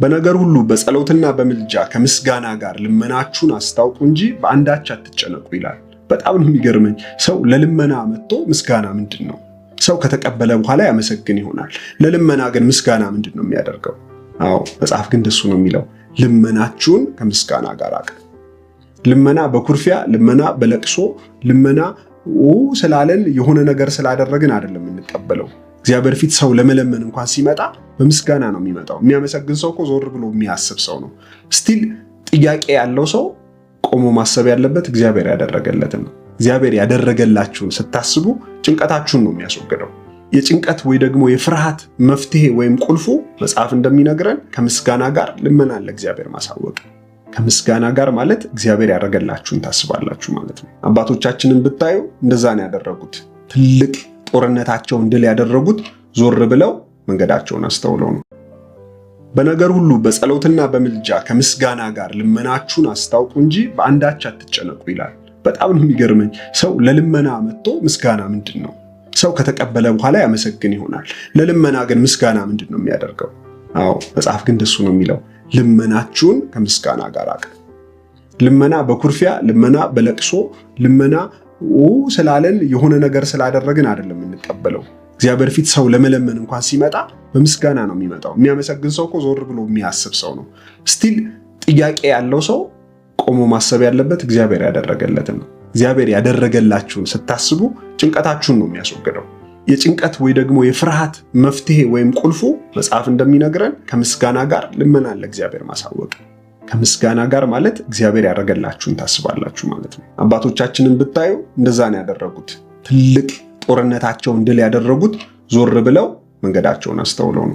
በነገር ሁሉ በጸሎትና በምልጃ ከምስጋና ጋር ልመናችሁን አስታውቁ እንጂ በአንዳች አትጨነቁ ይላል። በጣም ነው የሚገርመኝ። ሰው ለልመና መጥቶ ምስጋና ምንድን ነው? ሰው ከተቀበለ በኋላ ያመሰግን ይሆናል። ለልመና ግን ምስጋና ምንድን ነው የሚያደርገው? አዎ መጽሐፍ ግን እንደሱ ነው የሚለው፣ ልመናችሁን ከምስጋና ጋር አቅርቡ። ልመና በኩርፊያ፣ ልመና በለቅሶ፣ ልመና ስላለን የሆነ ነገር ስላደረግን አይደለም የምንቀበለው። እግዚአብሔር ፊት ሰው ለመለመን እንኳን ሲመጣ በምስጋና ነው የሚመጣው። የሚያመሰግን ሰው እኮ ዞር ብሎ የሚያስብ ሰው ነው። ስቲል ጥያቄ ያለው ሰው ቆሞ ማሰብ ያለበት እግዚአብሔር ያደረገለትን ነው። እግዚአብሔር ያደረገላችሁን ስታስቡ ጭንቀታችሁን ነው የሚያስወግደው። የጭንቀት ወይ ደግሞ የፍርሃት መፍትሄ ወይም ቁልፉ መጽሐፍ እንደሚነግረን ከምስጋና ጋር ልመናን ለእግዚአብሔር ማሳወቅ። ከምስጋና ጋር ማለት እግዚአብሔር ያደረገላችሁን ታስባላችሁ ማለት ነው። አባቶቻችንን ብታዩ እንደዛ ነው ያደረጉት። ትልቅ ጦርነታቸውን ድል ያደረጉት ዞር ብለው መንገዳቸውን አስተውለው ነው። በነገር ሁሉ በጸሎትና በምልጃ ከምስጋና ጋር ልመናችሁን አስታውቁ እንጂ በአንዳች አትጨነቁ ይላል። በጣም ነው የሚገርመኝ። ሰው ለልመና መጥቶ ምስጋና ምንድን ነው? ሰው ከተቀበለ በኋላ ያመሰግን ይሆናል። ለልመና ግን ምስጋና ምንድን ነው የሚያደርገው? አዎ መጽሐፍ ግን እንደሱ ነው የሚለው፣ ልመናችሁን ከምስጋና ጋር አቅርቡ። ልመና በኩርፊያ፣ ልመና በለቅሶ፣ ልመና ስላለን የሆነ ነገር ስላደረግን አይደለም የምንቀበለው። እግዚአብሔር ፊት ሰው ለመለመን እንኳን ሲመጣ በምስጋና ነው የሚመጣው። የሚያመሰግን ሰው እኮ ዞር ብሎ የሚያስብ ሰው ነው። ስቲል ጥያቄ ያለው ሰው ቆሞ ማሰብ ያለበት እግዚአብሔር ያደረገለትን ነው። እግዚአብሔር ያደረገላችሁን ስታስቡ ጭንቀታችሁን ነው የሚያስወግደው። የጭንቀት ወይ ደግሞ የፍርሃት መፍትሄ ወይም ቁልፉ መጽሐፍ እንደሚነግረን ከምስጋና ጋር ልመናን ለእግዚአብሔር ማሳወቅ። ከምስጋና ጋር ማለት እግዚአብሔር ያደረገላችሁን ታስባላችሁ ማለት ነው። አባቶቻችንን ብታዩ እንደዛ ነው ያደረጉት። ትልቅ ጦርነታቸውን ድል ያደረጉት ዞር ብለው መንገዳቸውን አስተውለው ነው።